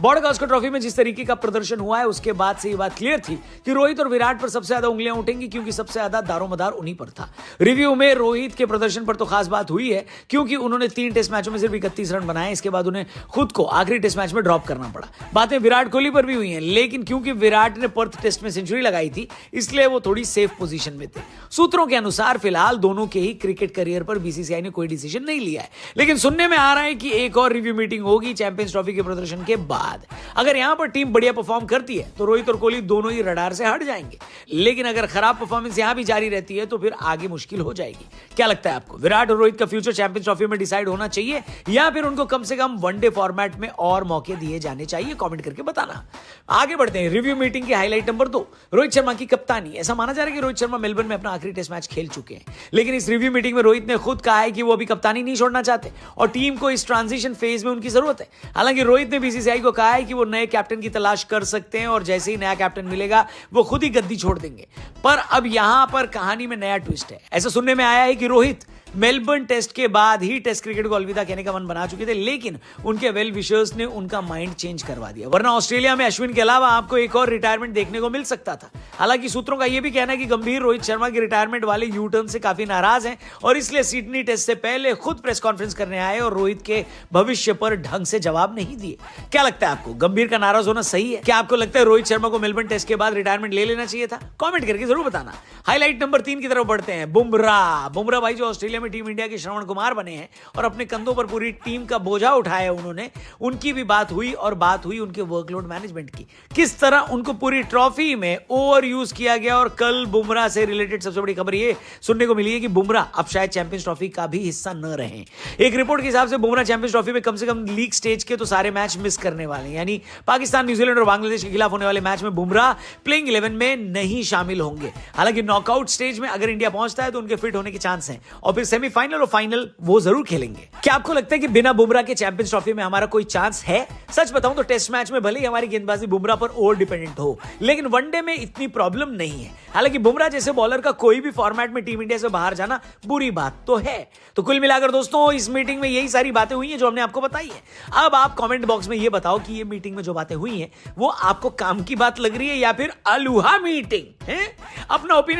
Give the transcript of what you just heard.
Border-Gavaskar trophy में जिस तरीके का प्रदर्शन हुआ है उसके बाद से ये बात क्लियर थी कि रोहित और विराट पर सबसे ज्यादा उंगलियां उठेंगी, क्योंकि सबसे ज्यादा दारोमदार उन्हीं पर था। रिव्यू में रोहित के प्रदर्शन पर तो खास बात हुई है, क्योंकि उन्होंने 3 टेस्ट मैचों में सिर्फ 31 रन बनाए। इसके बाद उन्हें खुद को आखिरी टेस्ट मैच में ड्रॉप करना पड़ा। बातें विराट कोहली पर भी हुई हैं, लेकिन क्योंकि विराट ने पर्थ टेस्ट में सेंचुरी लगाई थी, इसलिए वो थोड़ी सेफ पोजीशन में थे। सूत्रों के अनुसार फिलहाल दोनों के ही क्रिकेट करियर पर बीसीसीआई ने कोई डिसीजन नहीं लिया है, लेकिन सुनने में आ रहा है कि एक और रिव्यू मीटिंग होगी चैंपियंस ट्रॉफी के प्रदर्शन के बाद। अगर यहां पर टीम बढ़िया परफॉर्म करती है तो रोहित और कोहली दोनों ही रडार से हट जाएंगे, लेकिन अगर खराब परफॉर्मेंस यहां भी जारी रहती है तो फिर आगे मुश्किल हो जाएगी। क्या लगता है आपको, विराट और रोहित का फ्यूचर चैंपियंस ट्रॉफी में डिसाइड होना चाहिए या फिर उनको कम से कम वनडे फॉर्मेट में और मौके दिए जाने चाहिए? कमेंट करके बताना। आगे बढ़ते हैं रिव्यू मीटिंग की हाईलाइट नंबर 2, रोहित शर्मा की कप्तानी। ऐसा माना जा रहा है कि रोहित शर्मा मेलबर्न में अपना आखिरी टेस्ट मैच खेल चुके हैं, लेकिन इस रिव्यू मीटिंग में रोहित ने खुद कहा है कि वो अभी कप्तानी नहीं छोड़ना चाहते और टीम को इस ट्रांजिशन फेज में उनकी जरूरत है। हालांकि रोहित ने बीसीसीआई को कहा है कि वो नए कैप्टन की तलाश कर सकते हैं और जैसे ही नया कैप्टन मिलेगा वो खुद ही गद्दी छोड़ देंगे। पर अब यहां पर कहानी में नया ट्विस्ट है। ऐसा सुनने में आया है कि रोहित मेलबर्न टेस्ट के बाद ही टेस्ट क्रिकेट को अलविदा कहने का मन बना चुके थे, लेकिन उनके वेल विशर्स ने उनका माइंड चेंज करवा दिया। वरना ऑस्ट्रेलिया में अश्विन के अलावा आपको एक और रिटायरमेंट देखने को मिल सकता था। हालांकि सूत्रों का यह भी कहना है कि गंभीर रोहित शर्मा की रिटायरमेंट वाले यू टर्न से काफी नाराज हैं और इसलिए सिडनी टेस्ट से पहले खुद प्रेस कॉन्फ्रेंस करने आए और रोहित के भविष्य पर ढंग से जवाब नहीं दिए। क्या लगता है आपको, गंभीर का नाराज होना सही है? क्या आपको लगता है रोहित शर्मा को मेलबर्न टेस्ट के बाद रिटायरमेंट ले लेना चाहिए था? कॉमेंट करके जरूर बताना। हाईलाइट नंबर 3 की तरफ बढ़ते हैं। बुमराह भाई जो ऑस्ट्रेलिया में टीम इंडिया के श्रवण कुमार बने हैं और अपने कंधों पर पूरी टीम का बोझा उठाया उन्होंने, उनकी भी बात हुई और बात हुई उनके वर्कलोड मैनेजमेंट की। किस तरह उनको पूरी ट्रॉफी में ओवर यूज किया गया और कल बुमराह से रिलेटेड सबसे बड़ी खबर ये सुनने को मिली है कि बुमराह अब शायद चैंपियंस ट्रॉफी का भी हिस्सा न रहे। एक रिपोर्ट के हिसाब से बुमराह चैंपियंस ट्रॉफी में कम से कम लीग स्टेज के तो सारे मैच मिस करने वाले हैं, यानी पाकिस्तान, न्यूजीलैंड और बांग्लादेश के खिलाफ होने वाले मैच में बुमराह प्लेइंग 11 में नहीं शामिल होंगे। हालांकि नॉकआउट स्टेज में अगर इंडिया पहुंचता है तो उनके फिट होने के चांस हैं और फिर सेमीफाइनल और फाइनल वो जरूर खेलेंगे। क्या आपको लगता है कि बिना बुमराह के चैंपियंस ट्रॉफी में हमारा कोई चांस है? सच बताऊं तो टेस्ट मैच में भले ही हमारी गेंदबाजी बुमराह पर ओवर डिपेंडेंट हो, लेकिन वनडे में इतनी प्रॉब्लम नहीं है। हालांकि बुमराह जैसे बॉलर का कोई भी फॉर्मेट में टीम इंडिया से बाहर जाना बुरी बात तो है। तो कुल मिलाकर दोस्तों इस मीटिंग में यही सारी बातें हुई हैं जो हमने आपको बताई है। अब आप कमेंट बॉक्स में ये बताओ कि ये मीटिंग में जो बातें हुई हैं वो आपको काम की बात लग रही है या फिर अलुहा मीटिंग है? अपना ओपिनियन